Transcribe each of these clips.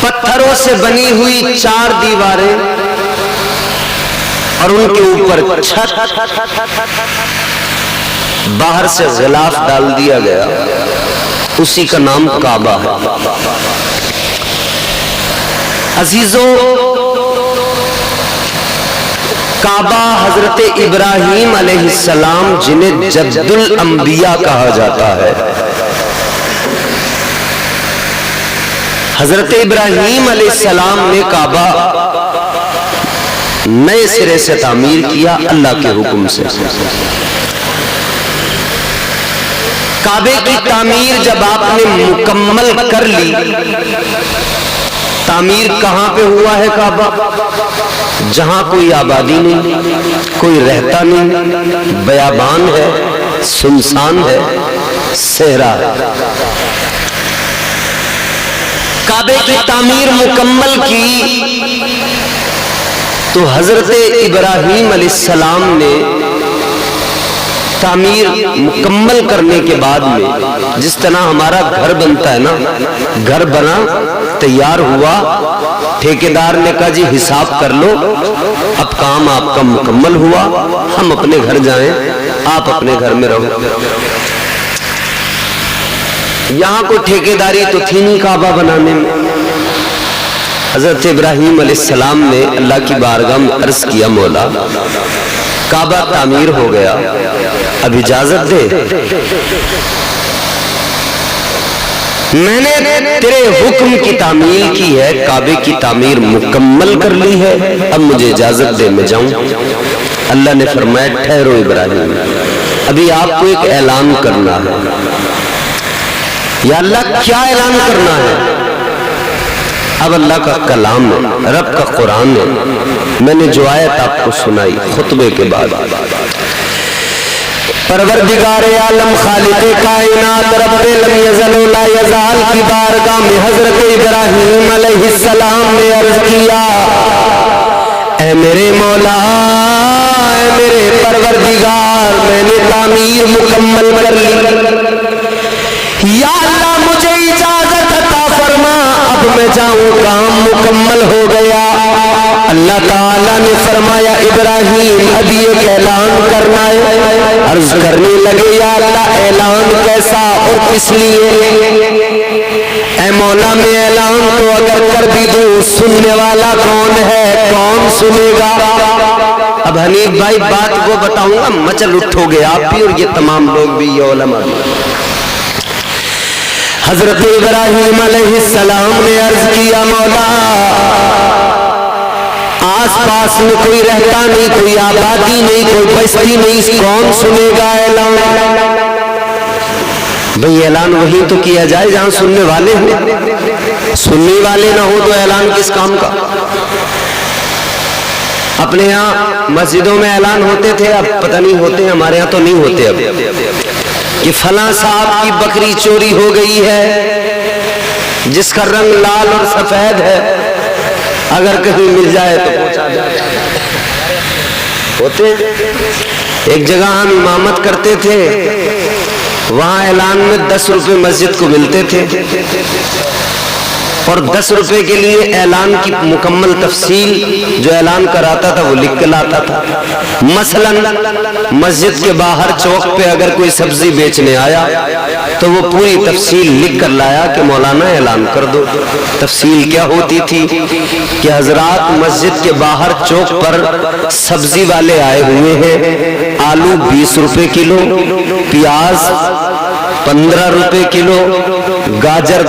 پتھروں سے بنی ہوئی 4 دیواریں اور ان کے اوپر چھت، باہر سے غلاف ڈال دیا گیا، اسی کا نام کعبہ ہے۔ عزیزوں، کعبہ حضرت ابراہیم علیہ السلام جنہیں جد الانبیاء کہا جاتا ہے، حضرت ابراہیم علیہ السلام نے کعبہ نئے سرے سے تعمیر کیا اللہ کے حکم سے۔ کعبے کی تعمیر جب آپ نے مکمل کر لی، تعمیر کہاں پہ ہوا ہے کعبہ؟ جہاں کوئی آبادی نہیں، کوئی رہتا نہیں، بیابان ہے، سنسان ہے، صحرا ہے۔ کعبے کی تعمیر مکمل کی تو حضرت ابراہیم علیہ السلام نے تعمیر مکمل کرنے کے بعد میں، جس طرح ہمارا گھر بنتا ہے نا، گھر بنا، تیار ہوا، ٹھیکیدار نے کہا جی حساب کر لو، اب کام آپ کا مکمل ہوا، ہم اپنے گھر جائیں، آپ اپنے گھر میں رہو۔ یہاں کوئی ٹھیکیداری تو تھی نہیں کعبہ بنانے میں۔ حضرت ابراہیم علیہ السلام نے اللہ کی بارگاہ میں عرض کیا، مولا کعبہ تعمیر ہو گیا، اب اجازت دے، میں نے تیرے حکم کی تعمیر کی ہے، کعبے کی تعمیر مکمل کر لی ہے، اب مجھے اجازت دے میں جاؤں۔ اللہ نے فرمایا ٹھہرو ابراہیم، ابھی آپ کو ایک اعلان کرنا ہے۔ یا اللہ کیا اعلان کرنا ہے؟ اب اللہ کا کلام ہے، رب کا قرآن ہے، میں نے جو آیت آپ کو سنائی خطبے کے بعد، پروردگار عالم خالق کائنات رب لم یزل و لا یزال کی بارگاہ میں حضرت ابراہیم علیہ السلام نے عرض کیا، اے میرے مولا، اے میرے پروردگار، میں نے تعمیر مکمل کر لی، یا اللہ مجھے اجازت عطا فرما، اب میں جاؤں، کام مکمل ہو گیا۔ اللہ تعالیٰ نے فرمایا ابراہیم ابھی ایک اعلان کرنا ہے۔ عرض کرنے لگے یا اللہ اعلان کیسا اور کس لیے؟ اے مولا میں اعلان تو اگر کر بھی دوں، سننے والا کون ہے، کون سنے گا؟ اب حنیف بھائی بات کو بتاؤں گا، مچل اٹھو گے آپ بھی اور یہ تمام لوگ بھی، یہ علماء بھی۔ حضرت ابراہیم علیہ السلام نے عرض کیا، مولا آس پاس میں کوئی رہتا نہیں، کوئی آبادی نہیں، کوئی بستی نہیں، کون سنے گا اعلان؟ بھئی اعلان وہی تو کیا جائے جہاں سننے والے ہوں، سننے والے نہ ہو تو اعلان کس کام کا؟ اپنے یہاں مسجدوں میں اعلان ہوتے تھے، اب پتہ نہیں ہوتے ہیں، ہمارے یہاں تو نہیں ہوتے اب، کہ فلاں صاحب کی بکری چوری ہو گئی ہے جس کا رنگ لال اور سفید ہے، اگر کہیں مل جائے تو پہنچا جائے۔ ہوتے ایک جگہ ہم امامت کرتے تھے، وہاں اعلان میں 10 روپے مسجد کو ملتے تھے، اور 10 روپے کے لیے اعلان کی مکمل تفصیل جو اعلان کراتا تھا وہ لکھ کے لاتا تھا۔ مثلا مسجد کے باہر چوک پہ اگر کوئی سبزی بیچنے آیا تو وہ پوری تفصیل لکھ کر لایا کہ مولانا اعلان کر دو۔ تفصیل کیا ہوتی تھی کہ حضرات مسجد کے باہر چوک پر سبزی والے آئے ہوئے ہیں، آلو 20 روپے کلو، پیاز 15 روپے کلو، گاجر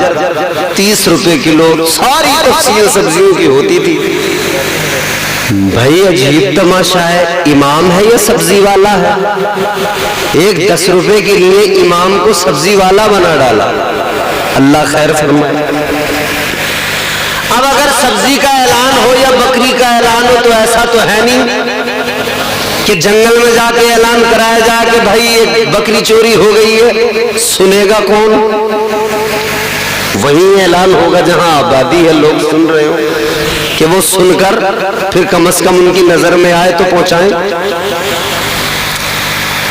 30 روپے کلو، ساری تفصیل سبزیوں کی ہوتی تھی۔ بھائی عجیب تماشا ہے، امام ہے یا سبزی والا ہے؟ ایک 10 روپے کے لیے امام کو سبزی والا بنا ڈالا، اللہ خیر فرمائے۔ اب اگر سبزی کا اعلان ہو یا بکری کا اعلان ہو تو ایسا تو ہے نہیں کہ جنگل میں جا کے اعلان کرایا جائے کہ بھائی ایک بکری چوری ہو گئی ہے، سنے گا کون؟ وہی اعلان ہوگا جہاں آبادی ہے، لوگ سن رہے ہو، کہ وہ سن کر پھر کم از کم ان کی نظر میں آئے تو پہنچائیں۔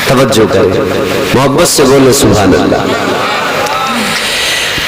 توجہ کریں، محبت سے بولے سبحان اللہ۔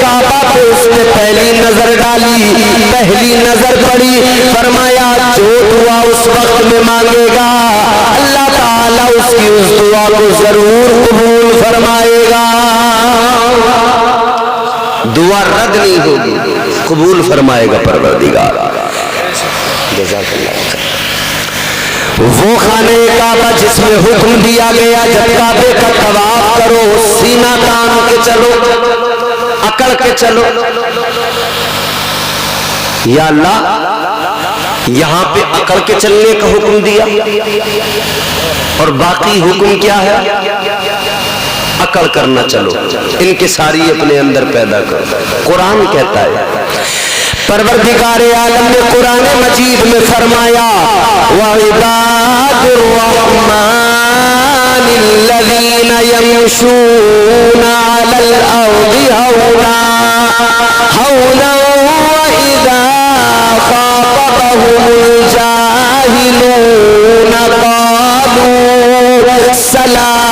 کعبہ پہ اس نے پہلی نظر ڈالی، پہلی نظر پڑی، فرمایا جو دعا اس وقت میں مانگے گا اللہ تعالیٰ اس کی اس دعا کو ضرور قبول فرمائے گا، دعا رد نہیں ہوگی، قبول فرمائے گا پروردگار۔ جزاک اللہ خیر۔ وہ خانہ کعبہ جس میں حکم دیا گیا جب کعبے کا طواف کرو سینہ تان کے چلو، اکڑ کے چلو، یا اللہ یہاں پہ اکڑ کے چلنے کا حکم دیا اور باقی حکم کیا ہے؟ اکڑ کرنا چلو، انکساری اپنے اندر پیدا کرو۔ قرآن کہتا ہے، پروردگار عالم نے قرآن مجید میں فرمایا وَعِبَادُ الرَّحْمَنِ الَّذِينَ يَمْشُونَ عَلَى الْأَرْضِ هَوْنًا وَإِذَا خَاطَبَهُمُ الْجَاهِلُونَ قَالُوا سَلَامًا۔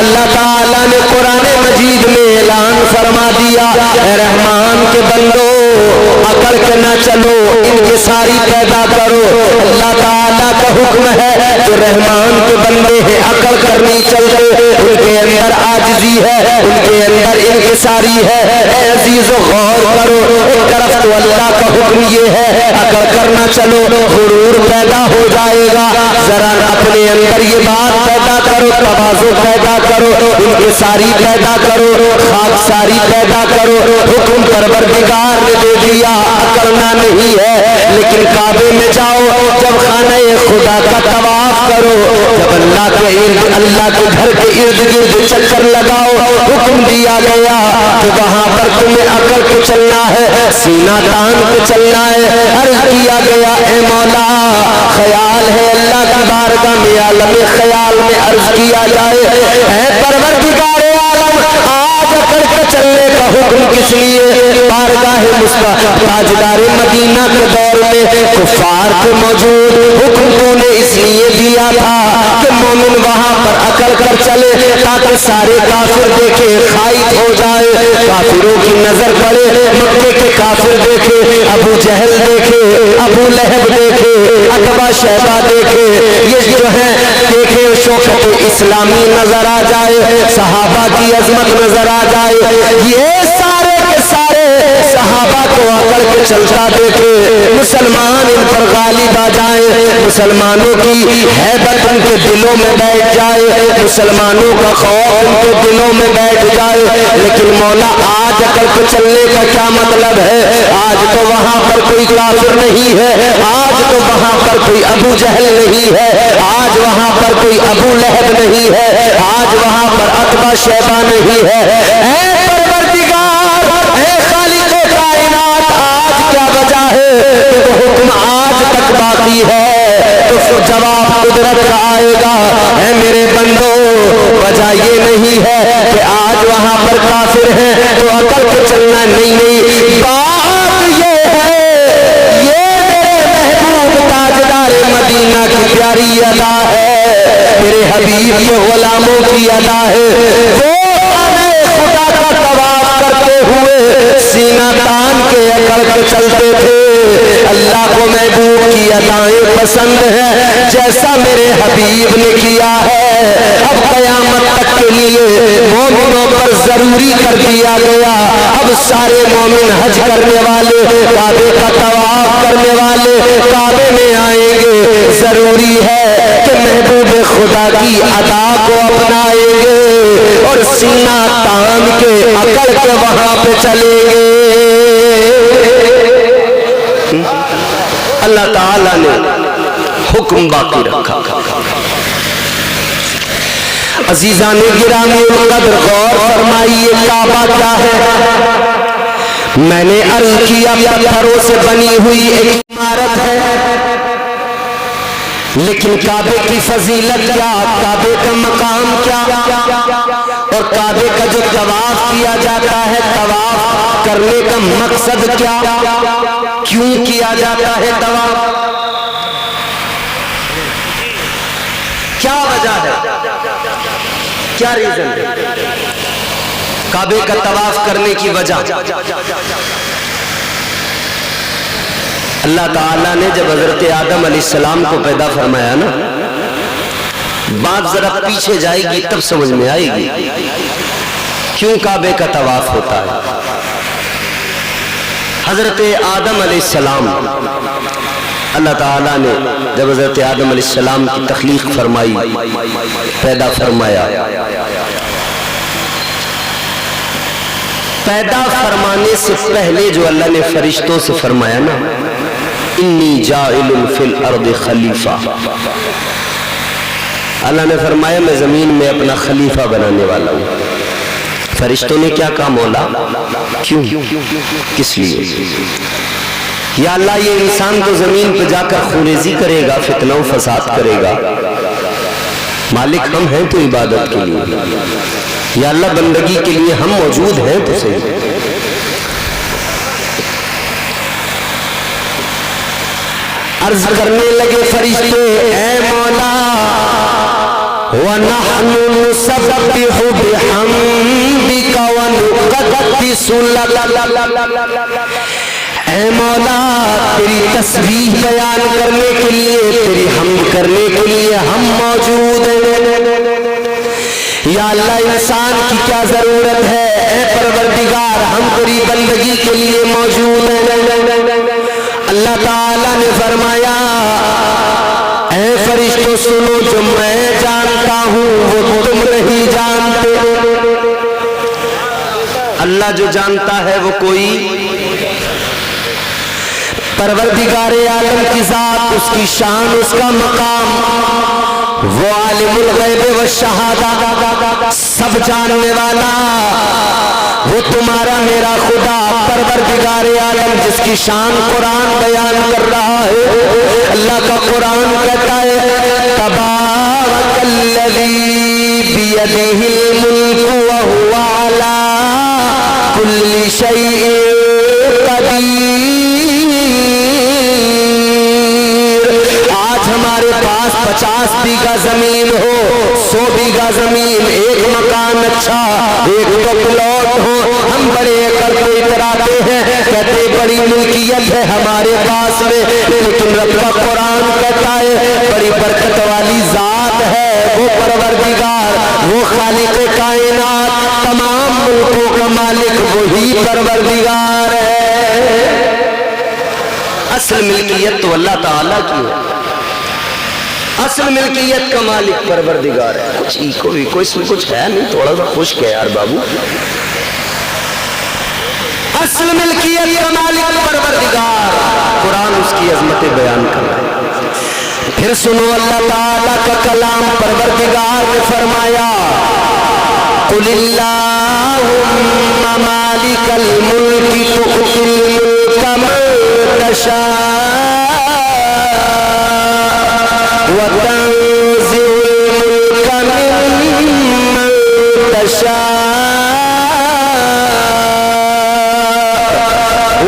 اللہ تعالیٰ نے قرآن مجید میں اعلان فرما دیا اے رحمان کے بندو اکڑ کے نہ چلو، انکساری پیدا کرو۔ اللہ تعالیٰ کا حکم ہے جو رحمان کے بندے ہیں اکڑ کر نہیں چلتے، ان کے اندر عاجزی ہے، ان کے اندر انکساری ہے۔ اے عزیز و غور کرو، ایک طرف تو اللہ کا حکم یہ ہے اکڑ کر نہ چلو، غرور پیدا ہو جائے گا، ذرا اپنے اندر یہ بات پیدا کرو، تواضع پیدا کرو، انکساری پیدا کرو، خاکساری پیدا کرو۔ حکم پروردگار نے دے دیا اکڑنا نہیں ہے، لیکن کعبے میں جاؤ، جب خانہ خدا کا طواف کرو، جب اللہ کے گھر کے ارد گرد چکر لگاؤ، حکم دیا گیا کہ وہاں پر تمہیں اکڑ کے چلنا ہے، سینہ تان کے چلنا ہے۔ عرض کیا گیا اے مولا خیال ہے اللہ کی بارگاہ میں عالم خیال میں عرض کیا جائے اے پروردگار عالم آج اکڑ کے چلنے کا حکم کس لیے؟ بارگاہ تاجدار مدینہ کے دور میں کفار کے موجود، حکم تو نے اس لیے دیا تھا کہ مومن وہاں پر اکڑ کر چلے تاکہ سارے کافر دیکھے خائف ہو جائے، کافروں کی نظر پڑے، مکے کے کافر دیکھے، ابو جہل دیکھے، ابو لہب دیکھے، عتبہ شیبہ دیکھے، یہ جو ہے دیکھے شوکت اسلامی نظر آ جائے، صحابہ کی عظمت نظر آ جائے، یہ سارے کے سارے صحابہ کو اکڑ کے چلتا دیکھے، مسلمان ان پر غالب آ جائے، مسلمانوں کی ہیبت ان کے دلوں میں بیٹھ جائے، مسلمانوں کا خوف ان کے دلوں میں بیٹھ جائے۔ لیکن مولا آج اکڑ کے چلنے کا کیا مطلب ہے؟ آج تو وہاں پر کوئی کافر نہیں ہے، آج تو وہاں پر کوئی ابو جہل نہیں ہے، آج وہاں پر کوئی ابو لہب نہیں ہے، آج وہاں پر عتبہ شیبہ نہیں ہے۔ اے پروردگار، اے خالق کائنات، آج کیا وجہ ہے کہ وہ حکم آج تک باقی ہے؟ تو جواب قدرت کا آئے گا اے میرے بندو، وجہ یہ نہیں ہے کہ آج وہاں پر کافر ہیں تو اکڑ کے چلنا نہیں، بات یہ ہے یہ میرے محبوب تاجدار مدینہ کی پیاری ادا ہے، میرے حبیب کے غلاموں کی ادا ہے۔ وہ خدا کا طواف کرتے ہوئے سینہ تان کے اکڑ کے چلتے تھے۔ اللہ کو محبوب کی ادائیں پسند ہیں جیسا میرے حبیب نے کیا ہے۔ اب قیامت تک کے لیے مومنوں پر ضروری کر دیا گیا، اب سارے مومن حج کرنے والے، کعبے کا طواف کرنے والے کعبے میں آئیں گے، ضروری ہے کہ محبوب خدا کی ادا کو اپنائیں گے اور سینہ تان کے اکڑ کے وہاں پہ چلیں گے۔ اللہ تعالیٰ نے حکم باقی رکھا۔ عزیزان گرامی القدر غور فرمائیے کعبہ کیا ہے؟ میں نے عرض کیا پتھروں سے بنی ہوئی ایک عمارت ہے، لیکن کعبے کی فضیلت کیا، کعبے کا مقام کیا، اور کعبے کا جو طواف کیا جاتا ہے طواف کرنے کا مقصد کیا، کیوں کیا جاتا ہے طواف، کیا وجہ ہے؟ کیا ریزن ہے کعبے کا طواف کرنے کی وجہ؟ اللہ تعالیٰ نے جب حضرت آدم علیہ السلام کو پیدا فرمایا نا، بات ذرا پیچھے جائے گی تب سمجھ میں آئے گی کیوں کعبے کا طواف ہوتا ہے۔ حضرت آدم علیہ السلام، اللہ تعالیٰ نے جب حضرت آدم علیہ السلام کی تخلیق فرمائی، پیدا فرمایا، پیدا فرمانے سے پہلے جو اللہ نے فرشتوں سے فرمایا نا، انی جاعل فی الارض خلیفہ، اللہ نے فرمایا میں زمین میں اپنا خلیفہ بنانے والا ہوں۔ فرشتوں نے کیا کہا؟ مولا کیوں، کس لیے؟ یا اللہ یہ انسان تو زمین پہ جا کر خوریزی کرے گا، فتنہ و فساد کرے گا، مالک ہم ہیں تو عبادت کے لیے، یا اللہ بندگی کے لیے ہم موجود ہیں تو صحیح۔ عرض کرنے لگے فرشتے، اے مولا وَنَحْنُ نُسَبِّحُ بِحَمْدِكَ وَنُقَدِّسُ لَكَ، اے مولا تیری تسبیح بیان کرنے کے لیے، تیری حمد کرنے کے لیے ہم موجود ہیں۔ یا اللہ انسان کی کیا ضرورت ہے، اے پروردگار ہم تیری بندگی کے لیے موجود ہیں۔ اللہ تعالیٰ نے فرمایا اے فرشتوں سنو، جو میں جانتا ہوں وہ تم نہیں جانتے۔ اللہ جو جانتا ہے وہ کوئی، پروردگار عالم کی ذات، اس کی شان، اس کا مقام، وہ عالم الغیب والشہادہ، سب جاننے والا، وہ تمہارا میرا خدا پروردگار عالم جس کی شان قرآن بیان کر رہا ہے۔ اللہ کا قرآن کہتا ہے تبارک الذی بیدہ الملک وہو علی کل شیء قدیر۔ آج ہمارے پاس 50 بیگھہ زمین ہو، 100 بیگھہ زمین، ایک مکان اچھا، ایک تو پلاٹ ہو، ہم بڑے کرتے اتراتے ہیں، کہتے بڑی ملکیت ہے ہمارے پاس میں، لیکن رب کا قرآن کہتا ہے بڑی برکت والی ذات ہے وہ پروردگار، وہ خالق کائنات، تمام ملکوں کا مالک وہی پروردگار ہے۔ اصل ملکیت تو اللہ تعالیٰ کی ہے، اصل ملکیت کا مالک پروردگار ہے۔ کوئی اس میں کچھ ہے نہیں، تھوڑا سا خشک ہے یار بابو۔ اصل ملکیت کا مالک پروردگار، قرآن اس کی عظمت بیان کر رہا ہے۔ پھر سنو اللہ تعالیٰ کا کلام، پروردگار نے فرمایا قُلِ اللَّهُمَّ مَالِكَ الْمُلْكِ تُؤْتِي الْمُلْكَ مَن تَشَاءُ وَتَنزِعُ الْمُلْكَ مِمَّن تَشَاءُ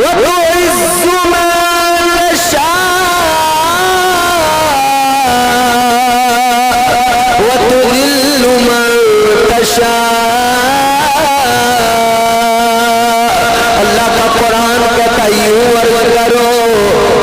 وَتُعِزُّ مَن تَشَاءُ وَتُذِلُّ مَن تَشَاءُ۔ اللہ کا قرآن کہتا یوں عرض کرو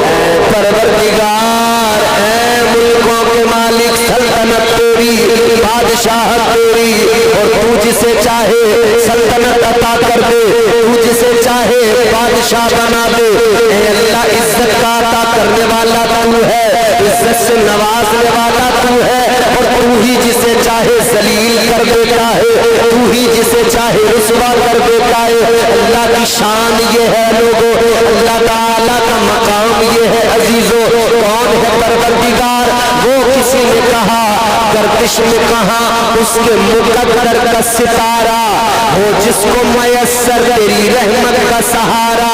اے پروردگار، اے ملکوں کے مالک، سلطنت تیری، بادشاہت تیری، اور تو جسے چاہے سلطنت عطا کر دے، تو جسے چاہے بادشاہ بنا دے۔ اے اللہ عزت کا عطا کرنے والا تو ہے، عزت سے نوازنے والا تو ہے، اور تو ہی جسے چاہے ذلیل کر دیتا ہے، تو ہی جسے چاہے رسوا کر دیتا ہے۔ اللہ کی شان یہ ہے لوگوں، اللہ تعالیٰ کا مقام یہ ہے عزیزوں۔ کون ہے پروردگار؟ وہ کسی نے کہا، گردش میں کہا اس کے مقدر کا ستارہ، وہ جس کو میسر تیری رحمت کا سہارا،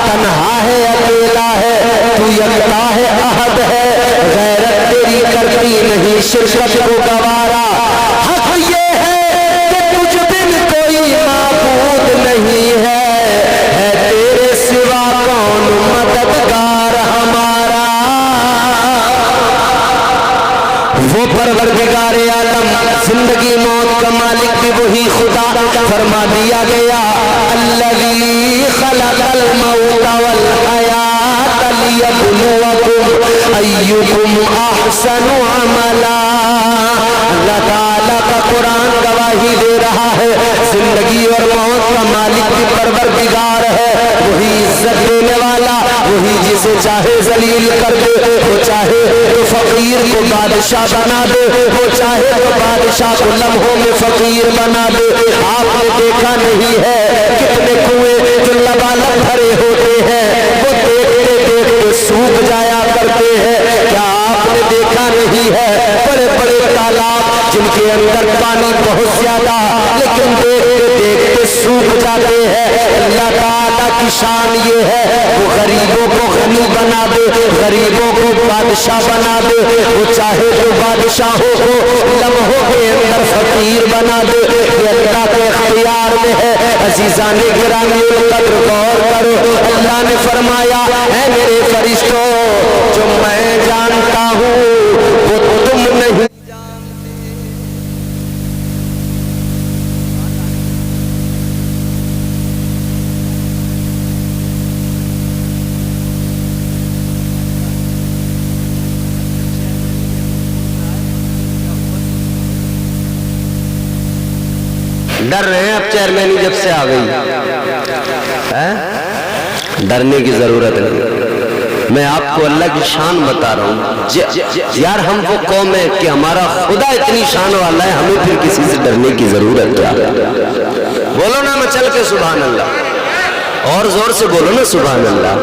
تنہا ہے اکیلا ہے تو یکتا ہے احد ہے، غیرت تیری کرتی نہیں شرکت کو گوارا، حق یہ ہے کہ تجھ بن کوئی معبود نہیں ہے تیرے سوا کون مددگار ہمارا۔ وہ پروردگار عالم زندگی موت کا مالک بھی وہی خدا، فرما دیا گیا الذی خلق الموت والحیات لیبلوکم ایکم احسن عملا۔ اللہ تعالیٰ کا قرآن گواہی دے رہا ہے زندگی اور موت کا مالک بھی پروردگار ہے، وہی عزت دینے والا، وہی جسے چاہے ذلیل کر دے، وہ چاہے تو فقیر کو بادشاہ بنا دے، وہ چاہے تو بادشاہ کو لمحوں میں فقیر بنا دے۔ آپ نے دیکھا نہیں ہے کتنے کنویں جو لبالب بھرے ہوتے ہیں وہ دیکھتے دیکھتے سوکھ جایا کرتے ہیں، کیا آپ نے دیکھا نہیں ہے بڑے بڑے تالاب جن کے اندر پانی بہت زیادہ لیکن دیکھتے دیکھتے سوکھ جاتے ہیں؟ اللہ تعالیٰ کی شان یہ ہے وہ غریبوں کو غنی بنا دے، غریبوں کو بادشاہ بنا دے، وہ چاہے تو بادشاہوں کو لمحوں کے اندر فقیر بنا دے، یہ اللہ کے اختیار میں ہے۔ عزیزان گرامی القدر غور کرو، اللہ نے فرمایا اے میرے فرشتوں جو میں جانتا ہوں وہ تم نہیں۔ ڈر رہے ہیں اب چیئرمینی جب سے آ گئی، ڈرنے کی ضرورت نہیں۔ میں آپ کو اللہ کی شان بتا رہا ہوں یار، ہم وہ قوم ہے کہ ہمارا خدا اتنی شان والا ہے، ہمیں پھر کسی سے ڈرنے کی ضرورت کیا؟ بولو نا مچل کے سبحان اللہ، اور زور سے بولو نا سبحان اللہ۔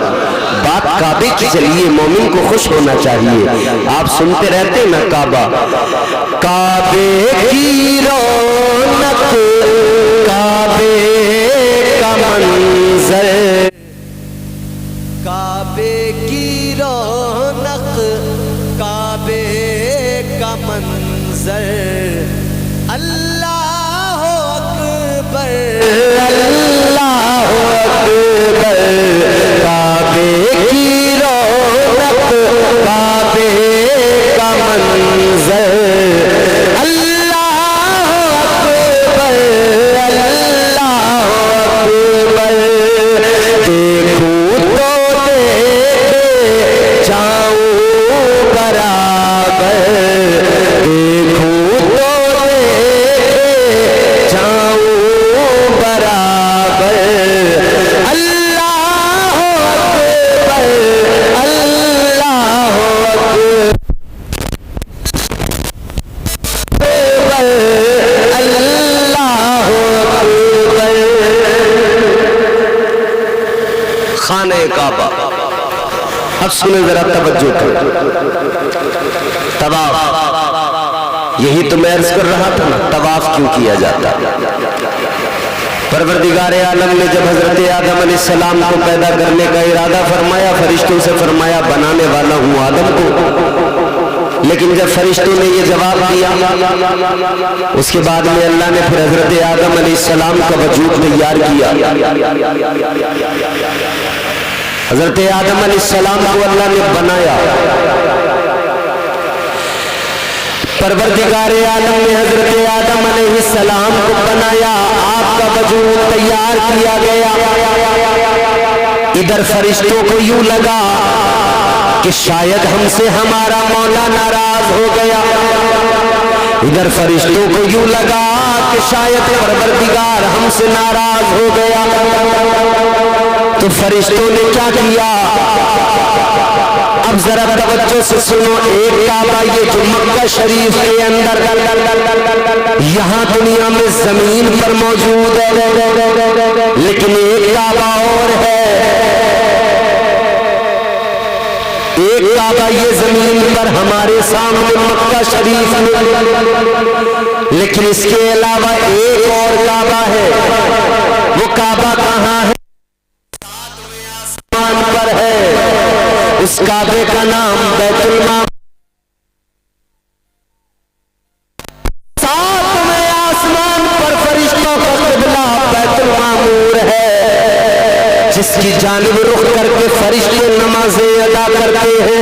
بات کعبے کی چلیے، مومن کو خوش ہونا چاہیے۔ آپ سنتے رہتے نا کعبہ، کعبے کی رونق کعبے کا منظر، کعبے کی رونق کعبے کا منظر، اللہ اکبر اللہ اکبر، کعبے کی رونق کعبے کا منظر، خانہ کعبہ۔ اب سنیں ذرا توجہ کریں، طواف، یہی تو میں عرض کر رہا تھا نا، طواف کیوں کیا جاتا؟ پروردگار عالم نے جب حضرت آدم علیہ السلام کو پیدا کرنے کا ارادہ فرمایا، فرشتوں سے فرمایا بنانے والا ہوں آدم کو، لیکن جب فرشتوں نے یہ جواب دیا، اس کے بعد میں اللہ نے پھر حضرت آدم علیہ السلام کا وجود تیار کیا۔ حضرت آدم علیہ السلام کو اللہ نے بنایا، پروردگار عالم نے حضرت آدم علیہ السلام کو بنایا، آپ کا وجود تیار کیا گیا۔ ادھر فرشتوں کو یوں لگا کہ شاید ہم سے ہمارا مولا ناراض ہو گیا، ادھر فرشتوں کو یوں لگا کہ شاید پروردگار ہم سے ناراض ہو گیا، تو فرشتوں نے کیا کیا؟ اب ذرا توجہ سے سنو، ایک کعبہ یہ جو مکہ شریف کے اندر یہاں دنیا میں زمین پر موجود ہے، لیکن ایک کعبہ اور ہے، ایک کعبہ یہ زمین پر ہمارے سامنے مکہ شریف میں، لیکن اس کے علاوہ ایک اور کعبہ ہے۔ وہ کعبہ کہاں ہے؟ آسمان پر ہے، اس کعبے کا نام بیت المعمور، ساتویں آسمان پر فرشتوں کا قبلہ بیت المعمور ہے، جس کی جانب رخ کر کے فرشتے نمازیں ادا کرتے ہیں۔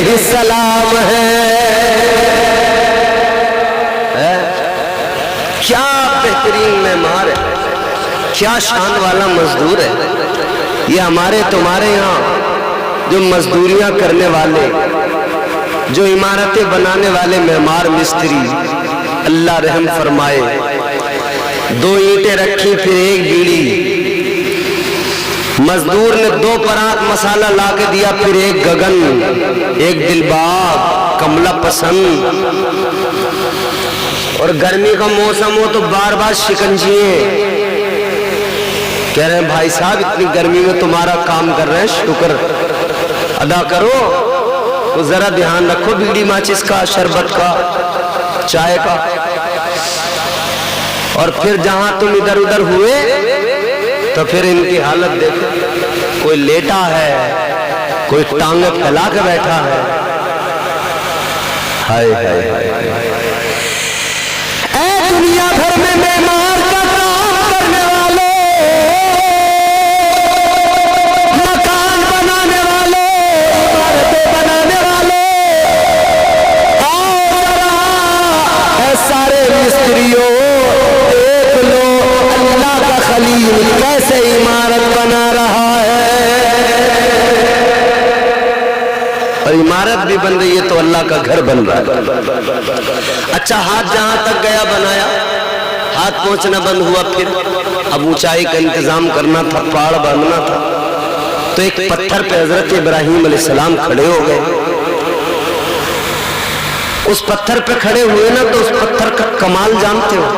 علیہ السلام ہے۔ کیا بہترین معمار ہے، کیا شان والا مزدور ہے یہ ہمارے تمہارے یہاں جو مزدوریاں کرنے والے، جو عمارتیں بنانے والے معمار مستری، اللہ رحم فرمائے، 2 اینٹیں رکھی پھر 1 بیڑی، مزدور نے 2 پرات مسالہ لا کے دیا، پھر 1 گگن، 1 دلباغ، کملا پسند، اور گرمی کا موسم ہو تو بار بار شکنجیے، کہہ رہے ہیں بھائی صاحب اتنی گرمی میں تمہارا کام کر رہے ہیں، شکر ادا کرو، تو ذرا دھیان رکھو بیڑی ماچس کا، شربت کا، چائے کا۔ اور پھر جہاں تم ادھر ادھر ہوئے تو پھر ان کی حالت دیکھو، کوئی لیٹا ہے، کوئی ٹانگیں پھیلا کے بیٹھا ہے۔ ہائے ہائے ہائے، اے دنیا بھر میں معمار کا کام کرنے والے، مکان بنانے والے، عمارتیں بنانے والے، اے سارے مستریوں دیکھ لو اللہ کا خلیل کیسے عمارت بنا رہا ہے، اور عمارت بھی بن رہی ہے تو اللہ کا گھر بن رہا ہے۔ اچھا ہاتھ جہاں تک گیا بنایا، ہاتھ پہنچنا بند ہوا، پھر اب اونچائی کا انتظام کرنا تھا، پہاڑ باندھنا تھا، تو ایک پتھر پہ حضرت ابراہیم علیہ السلام کھڑے ہو گئے۔ اس پتھر پہ کھڑے ہوئے نا تو اس پتھر کا کمال جانتے ہو؟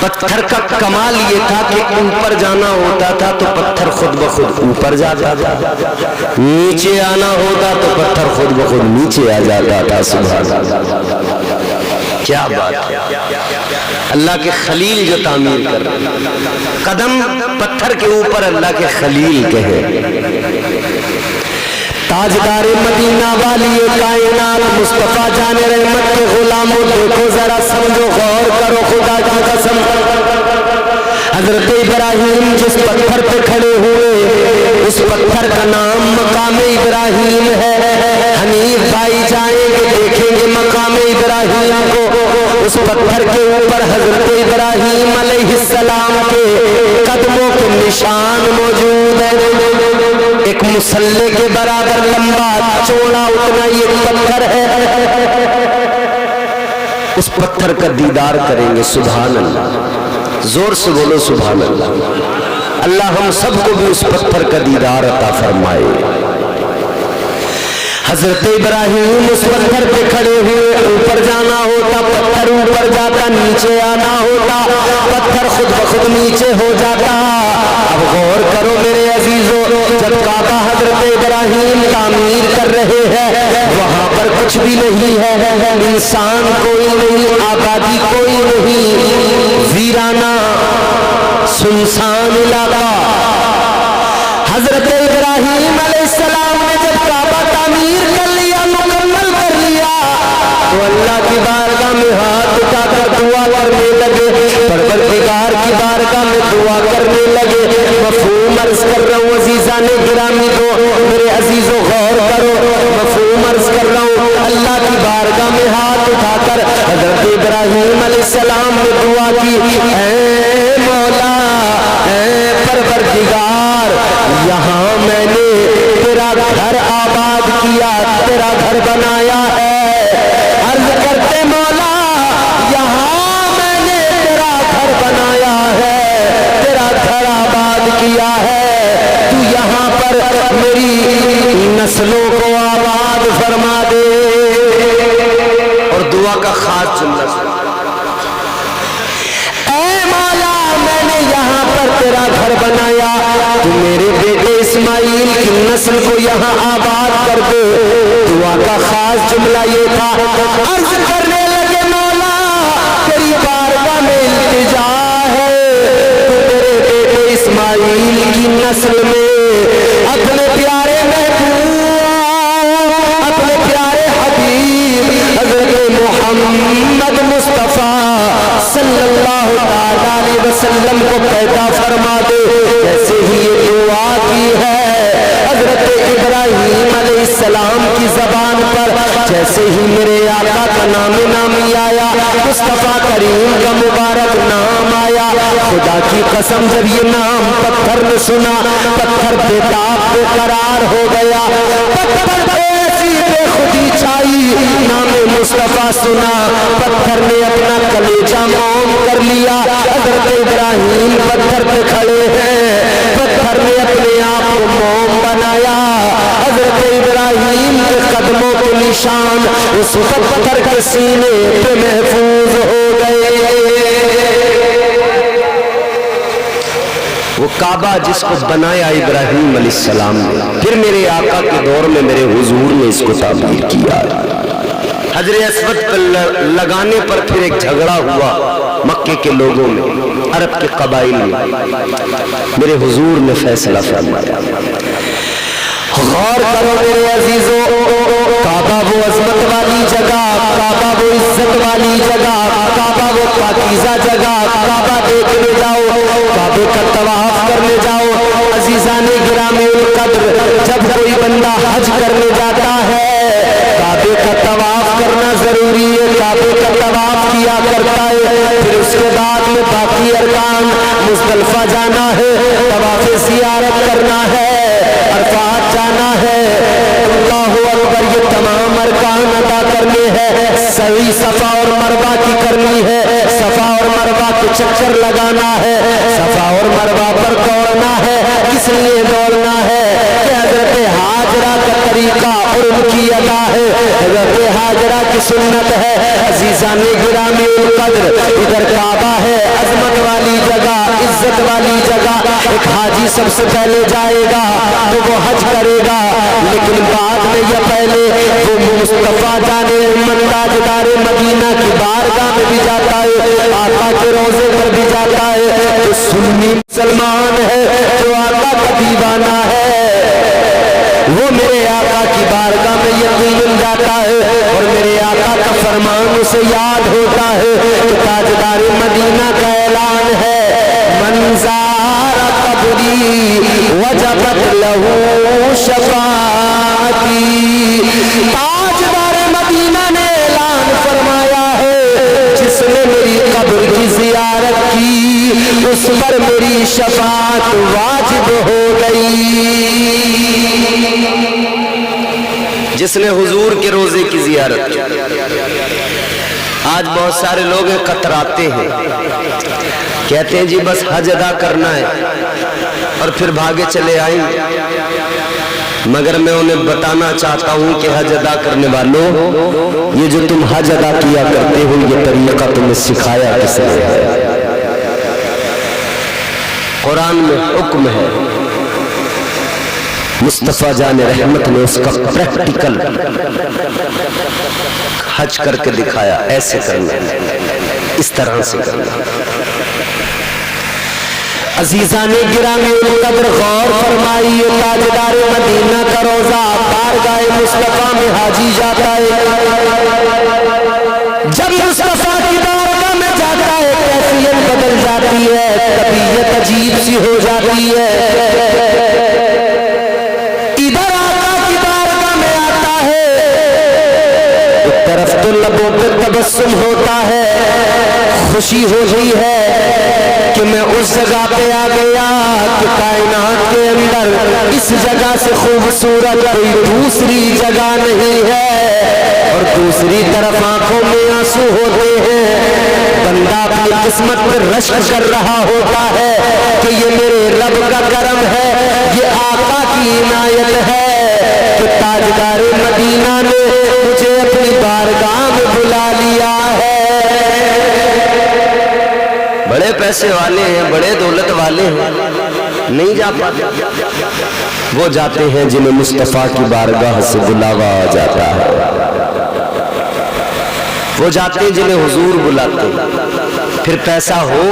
پتھر کا کمال یہ تھا کہ اوپر جانا ہوتا تھا تو پتھر خود بخود اوپر جاتا تھا، نیچے آنا ہوتا تو پتھر خود بخود نیچے آ جاتا تھا۔ سبحان اللہ، کیا بات ہے، اللہ کے خلیل جو تعمیر کر رہے ہیں، قدم پتھر کے اوپر اللہ کے خلیل کے ہیں۔ تاجدار مدینہ والی کائنات مصطفیٰ جان رحمت کے غلاموں، دیکھو ذرا سمجھو غور کرو خدا کی قسم، حضرت ابراہیم جس پتھر پہ کھڑے ہوئے اس پتھر کا نام مقام ابراہیم ہے۔ حنیف بھائی جائیں گے دیکھیں گے مقام ابراہیم کو، اس پتھر کے اوپر حضرت ابراہیم علیہ السلام کے قدموں کے نشان موجود ہیں۔ ایک مسلح کے برابر لمبا چوڑا اتنا یہ پتھر ہے، اس پتھر کا دیدار کریں گے۔ سبحان اللہ، زور سے بولو سبحان اللہ۔ اللہ ہم سب کو بھی اس پتھر کا دیدار عطا فرمائے۔ حضرت ابراہیم اس پتھر پہ کھڑے ہوئے، اوپر جانا ہوتا پتھر اوپر جاتا، نیچے آنا ہوتا پتھر خود بخود نیچے ہو جاتا۔ اب غور کرو میرے عزیزو، جب کعبہ حضرت ابراہیم تعمیر کر رہے ہیں وہاں پر کچھ بھی نہیں ہے، انسان کوئی نہیں، آبادی کوئی نہیں، ویرانہ سنسان علاقہ۔ حضرت ابراہیم علیہ السلام نے جب کعبہ تعمیر کر لیا، مکمل کر لیا، تو اللہ کی بارگاہ میں ہاتھ اٹھا کر دعا کرنے لگے، پروردگار کی بارگاہ میں دعا کرنے لگے۔ مفہوم عرض کر رہا ہوں عزیزان گرامی کو، میرے عزیزو غور کرو، مفہوم عرض کر رہا ہوں، اللہ کی بارگاہ میں ہاتھ اٹھا کر حضرت ابراہیم علیہ السلام نے دعا کی، اے مولا، اے پروردگار، یہاں میں نے تیرا گھر آباد کیا، تیرا گھر بنایا ہے، عرض کرتے مولا یہاں میں نے تیرا گھر بنایا ہے، تیرا گھر آباد کیا ہے، تو یہاں پر میری نسلوں کو آباد فرما دے۔ اور دعا کا خاص جملہ سنا، اے مولا میں نے یہاں پر تیرا گھر بنایا، تو میرے بیٹے اسماعیل کی نسل کو یہاں آباد کر دے۔ دعا کا خاص جملہ یہ تھا، عرض کرنے لگے مولا تیری بارگاہ میں التجا ہے، تو میرے بیٹے اسماعیل کی نسل میں اپنے پیارے محبوب، اپنے پیارے حبیب حضرت محمد مصطفیٰ صلی اللہ علیہ وسلم کو پیدا فرما دے۔ جیسے ہی یہ دعا کی ہے حضرت ابراہیم علیہ السلام السلام کی زبان پر جیسے ہی میرے آقا کا نام نامی آیا، مصطفیٰ کریم کا مبارک نام آیا، خدا کی قسم جب یہ نام پتھر نے سنا، پتھر بے تاب بے قرار ہو گیا، پتھر پہ ایسی بے خودی چھائی، نام مصطفیٰ سنا پتھر نے اپنا کلیجہ موم کر لیا۔ حضرت ابراہیم پتھر پہ کھڑے ہیں، پتھر نے اپنے آپ کو موم بنایا، حضرت ابراہیم کے قدموں کے نشان اس پتھر کے سینے پہ محفوظ ہو گئے۔ وہ کعبہ جس کو بنایا ابراہیم علیہ السلام نے، پھر میرے آقا کے دور میں میرے حضور نے اس کو تعمیر کیا۔ حجر اسود پر لگانے پر پھر ایک جھگڑا ہوا مکے کے لوگوں میں، عرب کے قبائل میں، میرے حضور نے فیصلہ فرمایا۔ غور کرو میرے عزیزوں، کعبہ وہ عظمت والی جگہ، کعبہ وہ عزت والی جگہ، کعبہ وہ پاکیزہ جگہ، کعبہ دیکھنے جاؤ، کعبے کا طواف کرنے جاؤ۔ عزیزان گرامی القدر، جب کوئی بندہ حج کرنے جاتا ہے کعبے کا طواف کرنا ضروری ہے، کعبے کا طواف کیا کرتا ہے، پھر اس کے بعد میں باقی ارکان، مزدلفہ جانا ہے، طواف زیارت کرنا ہے، عرفات جانا ہے، اللہ اکبر، یہ تمام ارکان ادا کرنے ہیں، سعی صفا اور مروہ کی کرنی ہے، صفا اور مروہ کے چکر لگانا ہے، صفا اور مروہ پر دوڑنا ہے۔ کس لیے دوڑنا ہے؟ کہ حضرت حاجرہ کا طریقہ اور ان کی ادا ہے، حضرت حاجرہ کی سنت ہے۔ عزیزان گرامی القدر، ادھر کعبہ ہے، عظمت والی جگہ، عزت والی جگہ، ایک حاجی سب سے پہلے جائے گا تو وہ حج کرے گا، لیکن بعد میں یا پہلے وہ مصطفیٰ جانے تاجدار مدینہ کی بارگاہ میں بھی جاتا ہے، آقا کے روزے پر بھی جاتا ہے۔ جو سنی مسلمان ہے، جو آقا کا دیوانہ ہے، وہ میرے آقا کی بارگاہ میں یقیناً جاتا ہے، اور میرے آقا کا فرمان اسے یاد ہوتا ہے کہ تاجدار مدینہ کا اعلان ہے، من زار قبری وجبت لہو شفاعتی۔ تاجدار مدینہ نے اعلان فرمایا ہے، جس نے میری قبر کی زیارت کی اس پر میری شفاعت واجب ہو گئی۔ جس نے حضور کے روزے کی زیارت کی۔ آج بہت سارے لوگ کتراتے ہیں، کہتے ہیں جی بس حج ادا کرنا ہے اور پھر بھاگے چلے آئیں، مگر میں انہیں بتانا چاہتا ہوں کہ حج ادا کرنے والوں، یہ جو تم حج ادا کیا کرتے ہو یہ طریقہ تمہیں سکھایا کس نے ہے؟ قرآن میں حکم ہے، مصطفیٰ جان رحمت نے اس کا پریکٹیکل حج کر کے دکھایا، ایسے کرنا، اس طرح سے کرنا۔ عزیزان گرامی القدر، غور فرمائیے، تاجدار مدینہ کا روزہ بارگاہ مصطفیٰ میں حاجی جاتا ہے، جب مصطفیٰ کی بارگاہ میں جاتا ہے کیفیت بدل جاتی ہے، طبیعت عجیب سی ہو جاتی ہے۔ ادھر آقا کی بارگاہ میں آتا ہے، ایک طرف تو لبوں پہ تبسم ہوتا ہے، خوشی ہو رہی ہے کہ میں اس جگہ پہ آ گیا کہ کائنات کے اندر اس جگہ سے خوبصورت کوئی دوسری جگہ نہیں ہے، اور دوسری طرف آنکھوں میں آنسو ہوتے ہیں، بندہ اپنی قسمت پر رشک کر رہا ہوتا ہے کہ یہ میرے رب کا کرم ہے، یہ آقا کی عنایت ہے کہ تاجدار مدینہ نے مجھے اپنی بارگاہ میں بلا لیا ہے۔ بڑے پیسے والے ہیں، بڑے دولت والے ہیں، نہیں جا پاتے، وہ جاتے ہیں جنہیں مصطفیٰ کی بارگاہ سے بلاوا آ جاتا ہے، وہ جاتے ہیں جنہیں حضور بلاتے ہیں، پھر پیسہ ہو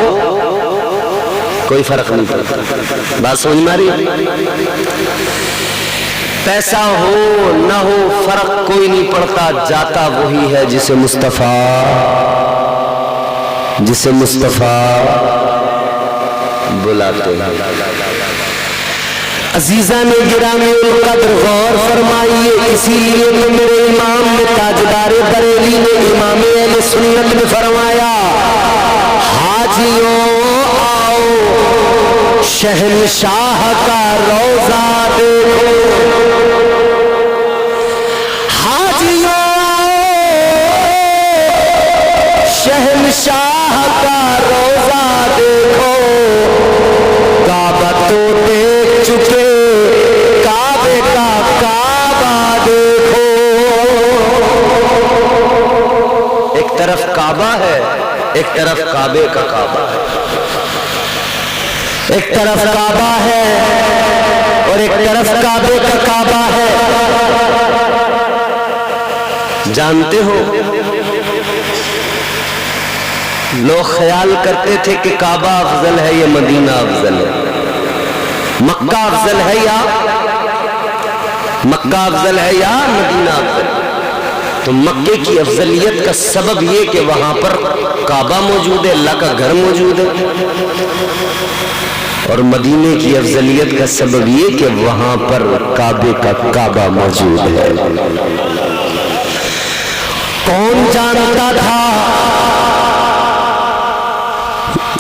کوئی فرق نہیں پڑتا۔ بات سمجھ میں آ رہی ہے؟ پیسہ ہو نہ ہو فرق کوئی نہیں پڑتا، جاتا وہی ہے جسے مصطفیٰ بلاتے ہیں۔ عزیزان گرامی القدر غور فرمائیے، اسی لیے تو میرے امام نے تاجدار بریلی نے امام اہل سنت نے فرمایا حاجیوں آؤ شہنشاہ کا روزہ دیکھو، حاجیوں شہنشاہ کا روزہ دیکھو، کعبہ تو دیکھ چکے کعبے کا کعبہ دیکھو۔ ایک طرف کعبہ ہے، ایک طرف کعبے کا کعبہ ہے، ایک طرف کعبہ ہے اور ایک طرف کعبے کا کعبہ ہے۔ جانتے ہو لوگ خیال کرتے تھے کہ کعبہ افضل ہے یا مدینہ افضل ہے، مکہ افضل ہے یا مکہ افضل ہے یا مدینہ افضل ہے۔ تو مکے کی افضلیت کا سبب یہ کہ وہاں پر کعبہ موجود ہے، اللہ کا گھر موجود ہے، اور مدینے کی افضلیت کا سبب یہ کہ وہاں پر کعبے کا کعبہ موجود ہے۔ کون جانتا تھا؟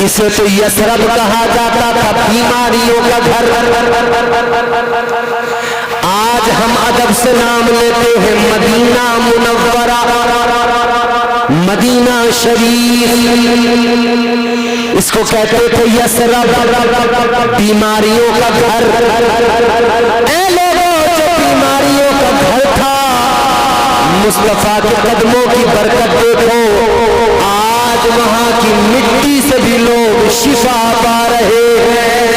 اسے تو یثرب کہا جاتا تھا، بیماریوں کا گھر۔ آج ہم ادب سے نام لیتے ہیں مدینہ منورہ، مدینہ شریف، اس کو کہتے تھے یثرب، بیماریوں کا گھر۔ اے لوگوں، جو بیماریوں کا گھر تھا، مصطفیٰ کے قدموں کی برکت دیکھو، آج وہاں کی مٹی سے بھی لوگ شفا پا رہے ہیں۔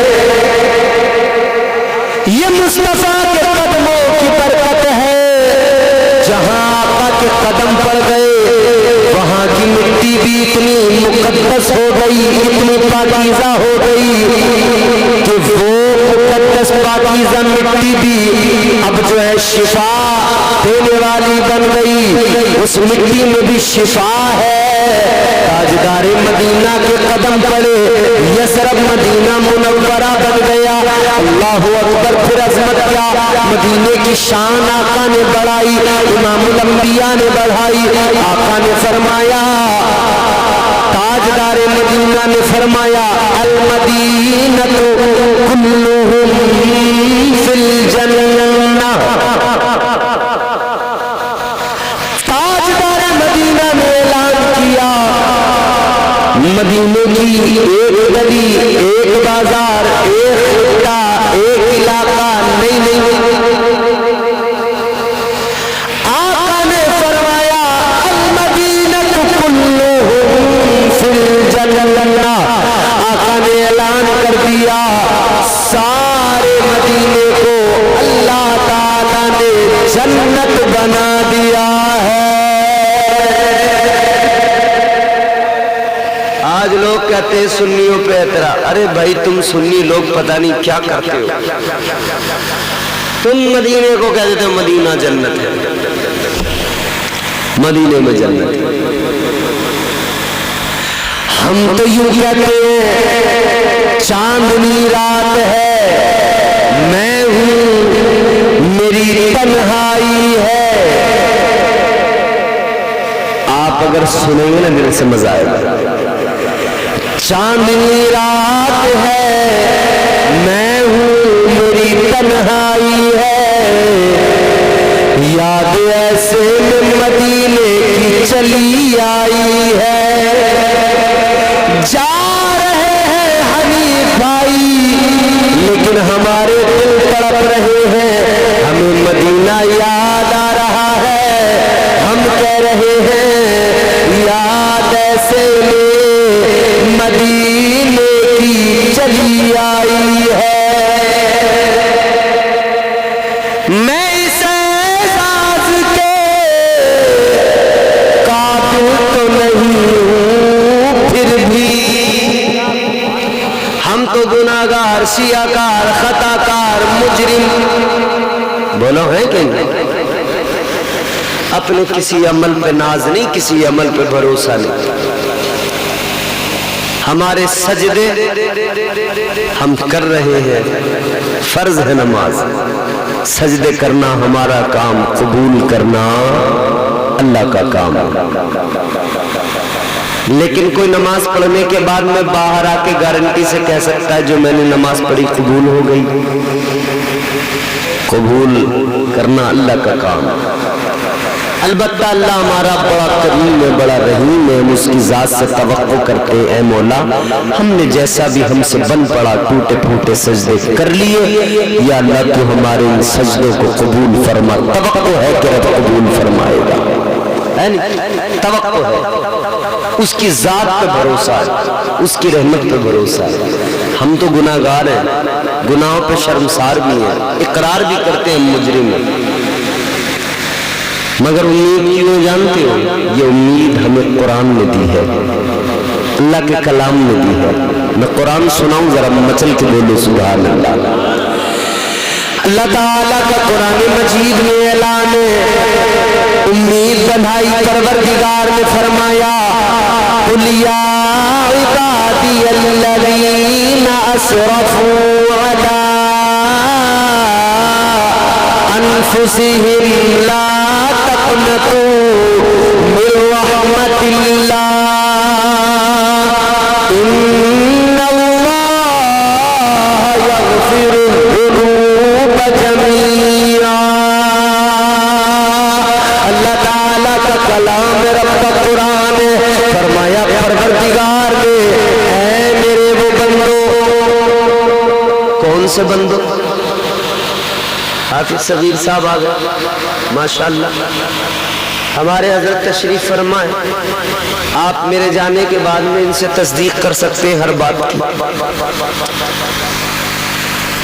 یہ مصطفیٰ کے قدموں کی برکت ہے، جہاں آقا کے قدم پڑ گئے وہاں کی مٹی بھی اتنی مقدس ہو گئی، اتنی پاکیزہ ہو گئی کہ وہ مقدس پاکیزہ مٹی بھی اب جو ہے شفا دینے والی بن گئی، اس مٹی میں بھی شفا ہے۔ تاجدار مدینہ کے قدم پڑے، یثرب مدینہ منورہ بن گیا۔ اللہ اکبر، پھر عظمت کیا، مدینے کی شان آقا نے بڑھائی، امام الانبیاء نے بڑھائی۔ آقا نے فرمایا، تاجدار مدینہ نے فرمایا المدینہ کلہم فی الجنہ۔ تاجدار مدینہ نے اعلان کیا، مدینے کی ایک گلی، ایک بازار، ایک خطہ، ایک علاقہ نہیں، آقا نے فرمایا المدینہ کلہم فی الجنہ۔ آقا نے اعلان کر دیا سارے مدینے کو اللہ تعالیٰ نے جنت بنا دیا ہے۔ آج لوگ کہتے ہیں سنیوں پہ اعتراض، ارے بھائی تم سنی لوگ پتہ نہیں کیا کرتے ہو، تم مدینے کو کہتے ہو مدینہ جنت ہے، مدینے میں جنت ہے۔ ہم تو یوں کہتے ہیں چاندنی رات ہے، میں ہوں میری تنہائی ہے۔ آپ اگر سنیں گے نا میرے سے مزہ آئے گا۔ چاندنی رات ہے، میں ہوں میری تنہائی ہے، یاد ایسے میں مدینے کی چلی آئی ہے، جا رہے ہیں حنیف بھائی لیکن ہمارے دل تڑپ رہے ہیں، ہمیں مدینہ یاد آ رہا ہے، ہم کہہ رہے ہیں یاد ایسے میں مدینے کی چلی آئی ہے۔ میں اس اعزاز کے قابل تو نہیں ہوں، پھر بھی ہم تو گناہگار، سیاہکار، خطاکار، مجرم بولو ہے کہ نہیں؟ اپنے کسی عمل پہ ناز نہیں، کسی عمل پہ بھروسہ نہیں۔ ہمارے سجدے ہم کر رہے ہیں، فرض ہے نماز، سجدے کرنا ہمارا کام، قبول کرنا اللہ کا کام ہے۔ لیکن کوئی نماز پڑھنے کے بعد میں باہر آ کے گارنٹی سے کہہ سکتا ہے جو میں نے نماز پڑھی قبول ہو گئی؟ قبول کرنا اللہ کا کام ہے۔ البتہ اللہ ہمارا بڑا کریم ہے، بڑا رحیم ہے، ہم اس کی ذات سے توقع کرتے ہیں، اے مولا ہم نے جیسا بھی ہم سے بن پڑا ٹوٹے پھوٹے سجدے کر لیے، یا اللہ تو ہمارے ان سجدوں کو قبول فرما، توقع ہے کہ رب قبول فرمائے گا، توقع ہے، اس کی ذات پہ بھروسہ ہے، اس کی رحمت پہ بھروسہ ہے۔ ہم تو گناہگار ہیں، گناہوں پہ شرمسار بھی ہیں، اقرار بھی کرتے ہیں مجرم ہیں، مگر امید کیوں جانتے ہو؟ یہ امید ہمیں قرآن نے دی ہے، اللہ کے کلام نے دی ہے۔ میں قرآن سناؤں ذرا مچل کے بولو سبحان اللہ۔ اللہ تعالیٰ کا قرآن مجید میں اعلان ہے، امید بندھائی پروردگار نے فرمایا قُلْ يَا عِبَادِيَ الَّذِينَ أَسْرَفُوا عَلَىٰ أَنفُسِهِمْ لَا تَقْنَطُوا مِنْ رَحْمَةِ اللَّهِ إِنَّ اللَّهَ يَغْفِرُ الذُّنُوبَ جَمِيعًا۔ اللہ تعالیٰ کا کلام رب کا قرآن ہے، فرمایا پروردگار نے اے میرے وہ بندو، کون سے بندو؟ حافظ صغیر صاحب آ گئے ماشاءاللہ، ہمارے حضرت تشریف فرمائے، آپ میرے جانے کے بعد میں ان سے تصدیق کر سکتے ہیں ہر بات کی۔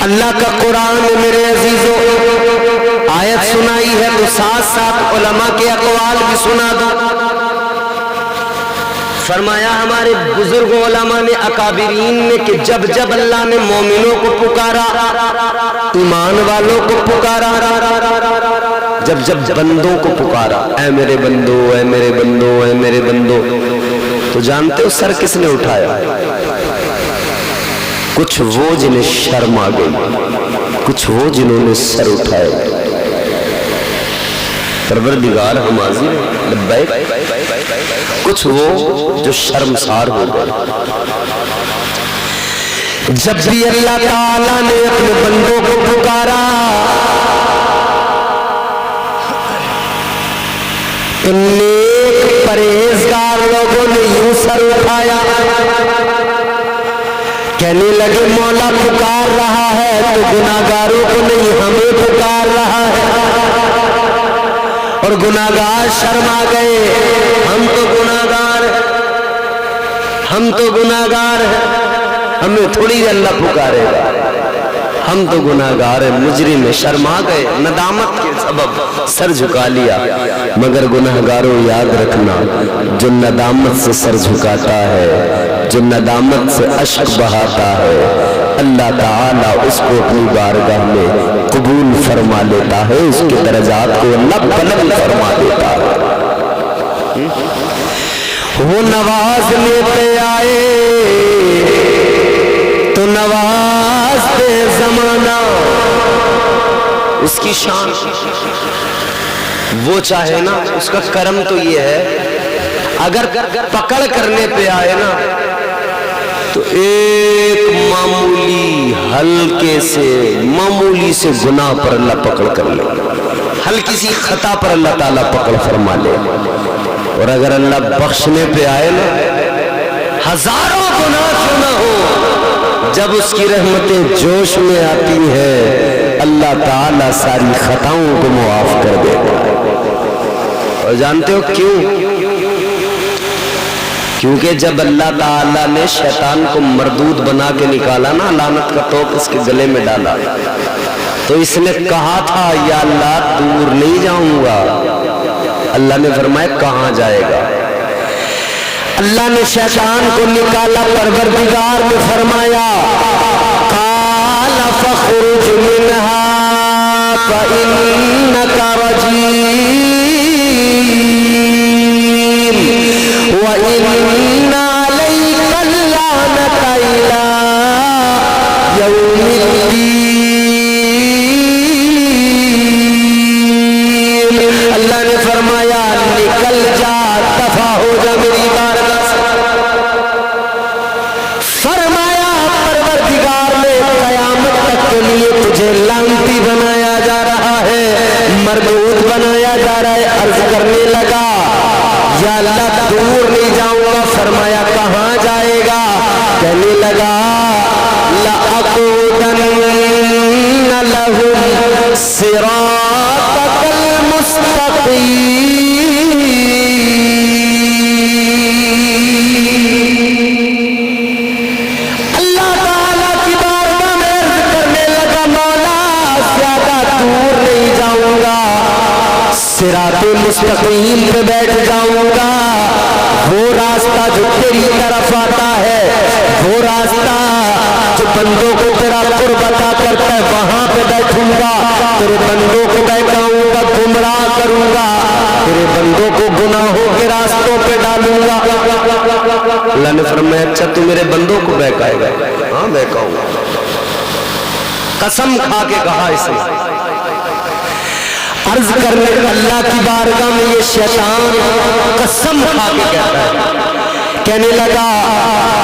اللہ کا قرآن میرے عزیزوں آیت سنائی ہے تو ساتھ ساتھ علماء کے اقوال بھی سنا دو۔ فرمایا ہمارے بزرگ علماء نے، اکابرین نے، کہ جب جب اللہ نے مومنوں کو پکارا، ایمان والوں کو پکارا، جب جب بندوں کو پکارا، اے میرے بندو، اے میرے بندو، اے میرے بندو، تو جانتے ہو سر کس نے اٹھایا؟ کچھ وہ جنہیں شرم آ گئی، کچھ وہ جنہوں نے سر اٹھائے۔ پروردگار ہم حاضر ہیں، لبیک۔ کچھ وہ جو شرمسار ہو گئے۔ جب بھی اللہ تعالیٰ نے اپنے بندوں کو پکارا تو نیک پرہیزگار لوگوں نے یوں سر اٹھایا، کہنے لگے مولا پکار رہا ہے تو گناہگاروں کو نہیں ہمیں پکار رہا ہے، اور گناہگار شرما گئے، ہم تو گناہگار ہیں، ہم تو گناہگار ہیں، ہمیں تھوڑی اللہ پکارے گا، ہم تو گناہگار ہیں، مجرم ہیں، شرما گئے، ندامت کے سبب سر جھکا لیا۔ مگر گناہگاروں یاد رکھنا، جو ندامت سے سر جھکاتا ہے، جو ندامت سے اشک بہاتا ہے، اللہ تعالیٰ اس کو اپنی بارگاہ میں قبول فرما لیتا ہے، اس کے درجات کو اللہ بلند فرما دیتا ہے۔ وہ نوازنے پہ آئے تو نواز دے زمانہ، اس کی شان، وہ چاہے نا، اس کا کرم تو یہ ہے، اگر پکڑ کرنے پہ آئے نا تو ایک معمولی ہلکے سے معمولی سے گناہ پر اللہ پکڑ کر لے، ہلکی سی خطا پر اللہ تعالیٰ پکڑ فرما لے، اور اگر اللہ بخشنے پہ آئے نا، ہزاروں گناہ کیوں نہ ہو، جب اس کی رحمتیں جوش میں آتی ہیں اللہ تعالیٰ ساری خطاؤں کو معاف کر دیتا ہے۔ اور جانتے ہو کیوں؟ کیونکہ جب اللہ تعالیٰ نے شیطان کو مردود بنا کے نکالا نا، لعنت کا توق اس کے گلے میں ڈالا، تو اس نے کہا تھا یا اللہ دور نہیں جاؤں گا، اللہ نے فرمایا کہاں جائے گا؟ اللہ نے شیطان کو نکالا، پروردگار نے فرمایا قال فاخرج منها فإنك رجيم وإن عليك اللعنة یا اللہ دور نہیں جاؤں گا. فرمایا کہاں جائے گا؟ کہنے لگا لَأَقْعُدَنَّ لَهُمْ صِرَاطَكَ الْمُسْتَقِيمَ. اللہ تعالیٰ کی بارگاہ میں عرض کرنے لگا مولا زیادہ دور نہیں جاؤں گا، صراط مستقیم پہ بیٹھ جاؤں گا. وہ راستہ جو تیری طرف آتا ہے، وہ راستہ جو بندوں کو تیرا قرب عطا کرتا ہے، وہاں پہ بیٹھوں گا. تیرے بندوں کو بہکاؤں گا، گمراہ کروں گا، تیرے بندوں کو گناہوں کے راستوں پہ ڈالوں گا. اللہ نے فرمایا اچھا تو میرے بندوں کو بہکائے گا؟ ہاں بہکاؤں گا. قسم کھا کے کہا اسے. عرض کرنے اللہ کی بارگاہ میں یہ شیطان قسم کھا کے کہتا ہے، کہنے لگا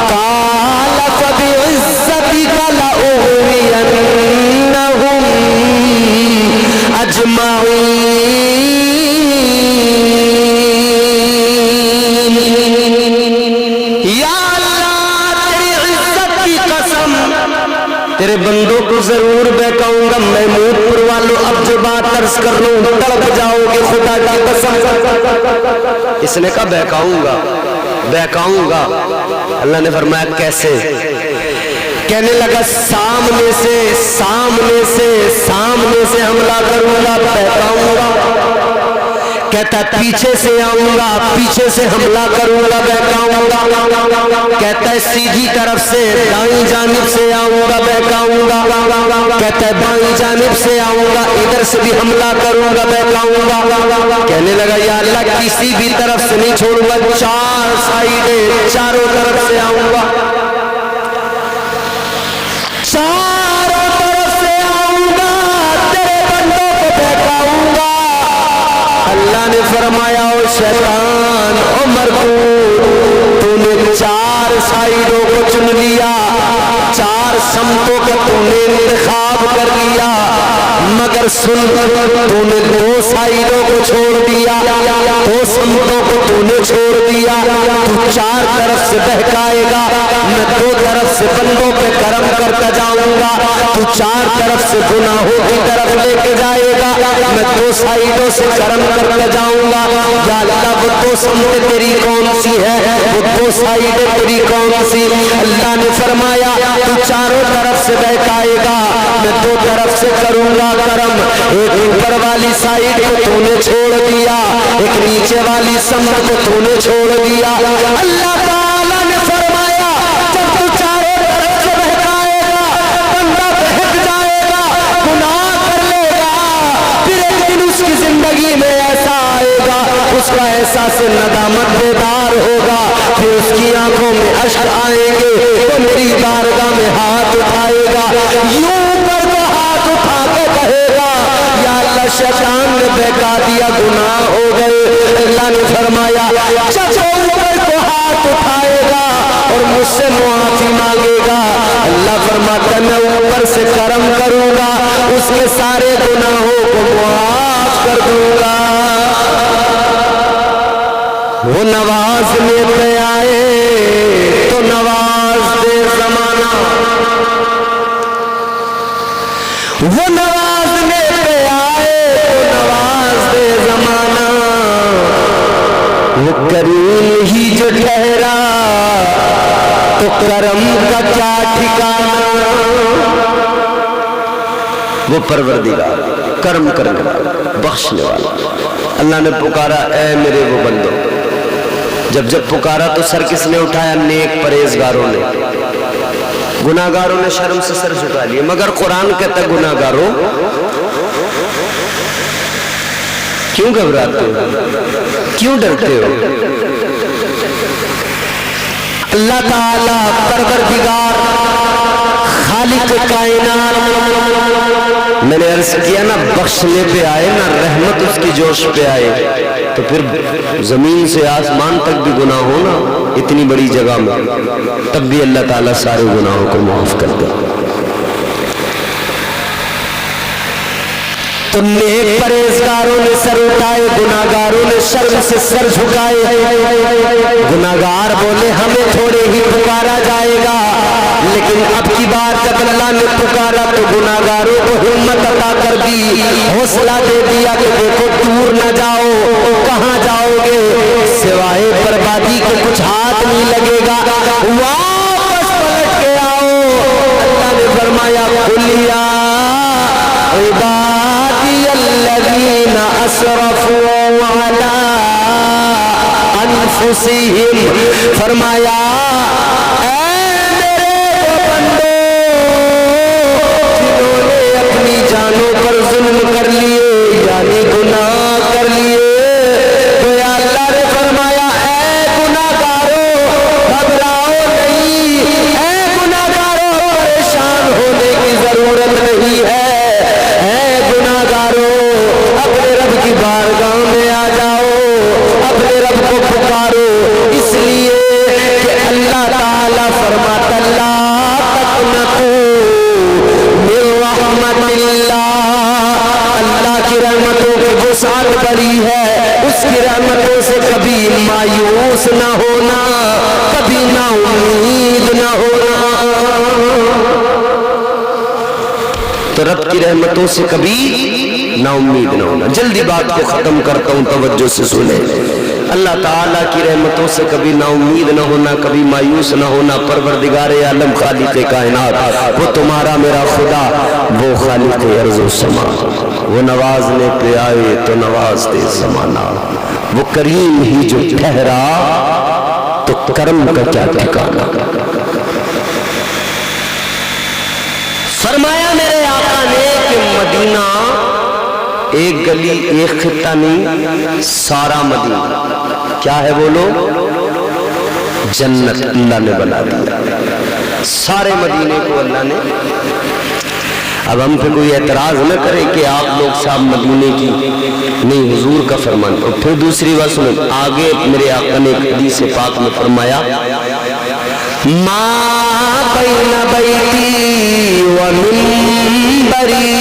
قال فبعزتك لأغوينهم اجمعین. یا اللہ تیری عزت کی قسم، تیرے بندوں کو ضرور بہکاؤں گا. محمود پور والوں اب جو بات عرض کر لوں تڑپ جاؤ گے خدا کی قسم. اس نے کہا بہکاؤں گا بہکاؤں گا. اللہ نے فرمایا کیسے؟ کہنے لگا سامنے سے سامنے سے سامنے سے حملہ کروں گا بہکاؤں گا. کہتا پیچھے سے آؤں گا پیچھے سے حملہ کروں گا بہکاؤں گا. کہتا ہے سیدھی طرف سے دائیں جانب سے آؤں گا بہکاؤں گا. کہتا ہے بائیں جانب سے آؤں گا ادھر سے بھی حملہ کروں گا بہکاؤں گا. کہنے لگا یا اللہ کسی بھی طرف سے نہیں چھوڑوں گا، چار سائیڈیں چاروں طرف سے آؤں گا، چاروں طرف سے آؤں گا، تیرے بندوں کو بہکاؤں گا. اللہ نے فرمایا او شیطان عمر تو نے چار سائیڈوں کو چن لیا، چار سمتوں کا تو نے انتخاب کر لیا، مگر سن تو نے دو سائیڈوں کو چھوڑ دیا، دو سمتوں کو تو نے چھوڑ دیا. تو چار طرف سے بہکائے گا، میں دو طرف سے بندوں پہ کرم کرتا جاؤں گا. تو چار طرف سے گناہوں کی طرف لے کے جائے گا، میں دو سائیڈوں سے کرم کرتا جاؤں گا. یا اللہ وہ دو سمتیں تیری کون سی ہے، وہ دو سائیڈیں تیری کون سی؟ اللہ نے فرمایا تو چاروں طرف سے بہکائے گا، میں دو طرف سے کروں گا کرم. ایک اوپر والی سائیڈ کو تو نے چھوڑ دیا، ایک نیچے والی سمت کو تو نے چھوڑ دیا. اللہ تعالیٰ نے فرمایا جب تو چاروں طرف سے بہکائے گا، بندہ بہک جائے گا، گناہ کر لے گا، پھر ایک دن اس کی زندگی میں ایسا آئے گا اس کا احساس ندامت بیدار ہوگا، پھر اس کی آنکھوں میں اشک آئیں گے، وہ میری بارگاہ میں ہاتھ اٹھائے گا، یوں پر تو ہاتھ اٹھا کے کہے گا یا اللہ شیطان نے بہکا دیا گناہ ہو گئے. اللہ نے فرمایا جب اوپر کو ہاتھ اٹھائے گا اور مجھ سے معافی مانگے گا، اللہ فرماتا میں اوپر سے کرم کروں گا، اس کے سارے گناہوں کو معاف کر دوں گا. وہ نوازنے پہ آئے تو نواز دے زمانہ، وہ نوازنے پہ آئے تو نواز دے زمانہ، وہ کریم ہی جو ٹھہرا تو کرم کا کیا ٹھکانہ. وہ پروردگار کرم کرنے والا بخشنے والا. اللہ نے پکارا اے میرے وہ بندو، جب جب پکارا تو سر کس نے اٹھایا؟ نیک پرہیزگاروں نے. گناہگاروں نے شرم سے سر جھکا لیے، مگر قرآن کہتا ہے گناہگاروں کیوں گھبراتے ہو، کیوں ڈرتے ہو؟ اللہ تعالیٰ پروردگار خالق کائنات، میں نے عرض کیا نا بخشنے پہ آئے نا رحمت اس کی جوش پہ آئے، تو پھر زمین سے آسمان تک بھی گناہ ہونا اتنی بڑی جگہ میں، تب بھی اللہ تعالیٰ سارے گناہوں کو معاف کر دے. تو نیک پرہیزگاروں نے سر اٹھائے، گناہگاروں نے شرم سے سر جھکائے۔ گناہگار بولے ہمیں تھوڑے ہی پکارا جائے گا، لیکن اب کی بار جب اللہ نے پکارا تو گناہگاروں کو ہمت عطا کر دی، حوصلہ دے دیا کہ دیکھو دور نہ جاؤ، کہاں جاؤ گے، سوائے بربادی کے کچھ ہاتھ نہیں لگے گا، واپس پلٹ کے آؤ۔ اللہ نے فرمایا قُلْ يَا عِبَادِيَ الَّذِينَ أَسْرَفُوا عَلَىٰ أَنفُسِهِمْ، فرمایا جانوں پر ظلم کر لیے، یعنی گناہ کر لیے، تو یا اللہ نے فرمایا اے گناہگاروں گھبراؤ نہیں، اے گناہگاروں پریشان ہونے کی ضرورت نہیں ہے، اے گناہگاروں اپنے رب کی بارگاہ میں آ جاؤ، اپنے رب کو پکارو، اس لیے کہ اللہ تعالیٰ فرماتا لا تقنطوا من رحمت اللہ کی رحمتوں کی وسعت بڑی ہے، اس کی رحمتوں سے کبھی مایوس نہ ہونا، کبھی نا امید نہ ہونا۔ تو رب کی رحمتوں سے کبھی نا امید نہ ہونا۔ جلدی بات کو ختم کرتا ہوں، توجہ سے سنیں۔ اللہ تعالیٰ کی رحمتوں سے کبھی نا امید نہ ہونا، کبھی مایوس نہ ہونا۔ پروردگار عالم خالق کائنات، وہ تمہارا میرا خدا، وہ خالق ارض و سما، وہ نوازنے پہ آئے تو نواز دے زمانہ، وہ کریم ہی جو ٹھہرا تو کرم کا کیا ٹھکانا۔ فرمایا میرے آقا نے کہ مدینہ ایک گلی ایک خطہ نہیں، سارا مدینہ کیا ہے بولو؟ جنت اللہ نے بنا دیا، سارے مدینے کو اللہ نے۔ اب ہم پہ کوئی اعتراض نہ کرے کہ آپ لوگ صاحب مدینے کی نہیں، حضور کا فرمان۔ اور پھر دوسری بات سنیں، آگے میرے آقا نے ایک حدیث پاک میں فرمایا ما بین بیتی و منبری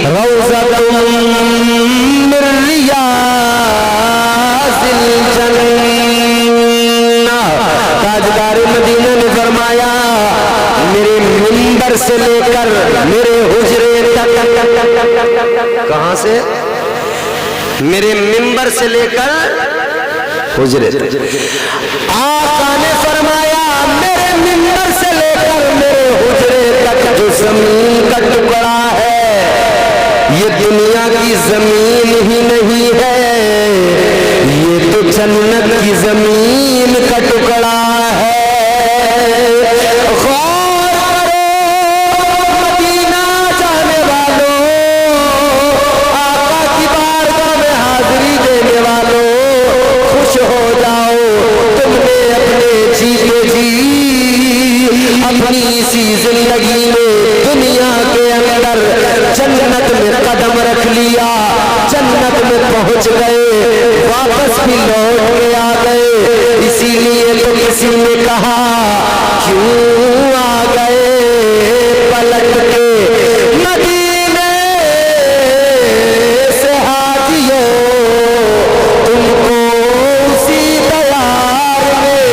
روضۃ من ریاض الجنہ۔ تاجدار مدینہ نے فرمایا میرے منبر سے لے کر میرے حجرے تک، کہاں سے؟ میرے منبر سے لے کر حجرے تک، آقا نے فرمایا میرے منبر سے لے کر میرے حجرے تک جو زمین کا ٹکڑا ہے، یہ دنیا کی زمین ہی نہیں ہے، یہ تو جنت کی زمین کا ٹکڑا ہے۔ غور کرو مدینہ جانے والوں، آقا کی بارگاہ میں حاضری دینے والوں، خوش ہو جاؤ، تم نے اپنے جیتے جی اپنی اسی زندگی میں دنیا کے اندر جنت میں قدم رکھ لیا، جنت میں پہنچ گئے، واپس بھی لوٹ کے آ گئے۔ اسی لیے تو کسی نے کہا کیوں آ گئے پلٹ کے مدینے سے حاجیو، تم کو اسی دیار میں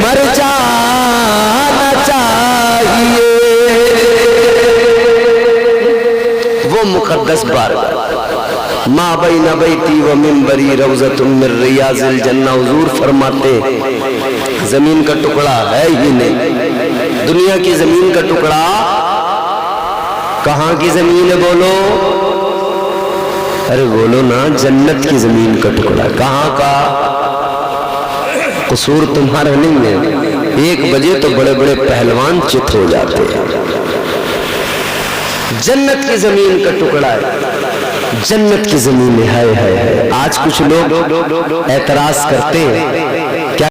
مر جانا چاہیے۔ وہ مقدس بارگاہ ما بین بیتی و منبری روضۃ من ریاض الجنہ، حضور فرماتے زمین کا ٹکڑا ہے ہی نہیں، دنیا کی زمین کا ٹکڑا کہاں کی زمین ہے بولو؟ ارے بولو نا، جنت کی زمین کا ٹکڑا، کہاں کا؟ قصور تمہارا نہیں ہے، 1 بجے تو بڑے بڑے پہلوان چت ہو جاتے ہیں، جنت کی زمین کا ٹکڑا ہے، جنت کی زمین ہے۔ آج کچھ لوگ اعتراض کرتے ہیں، کیا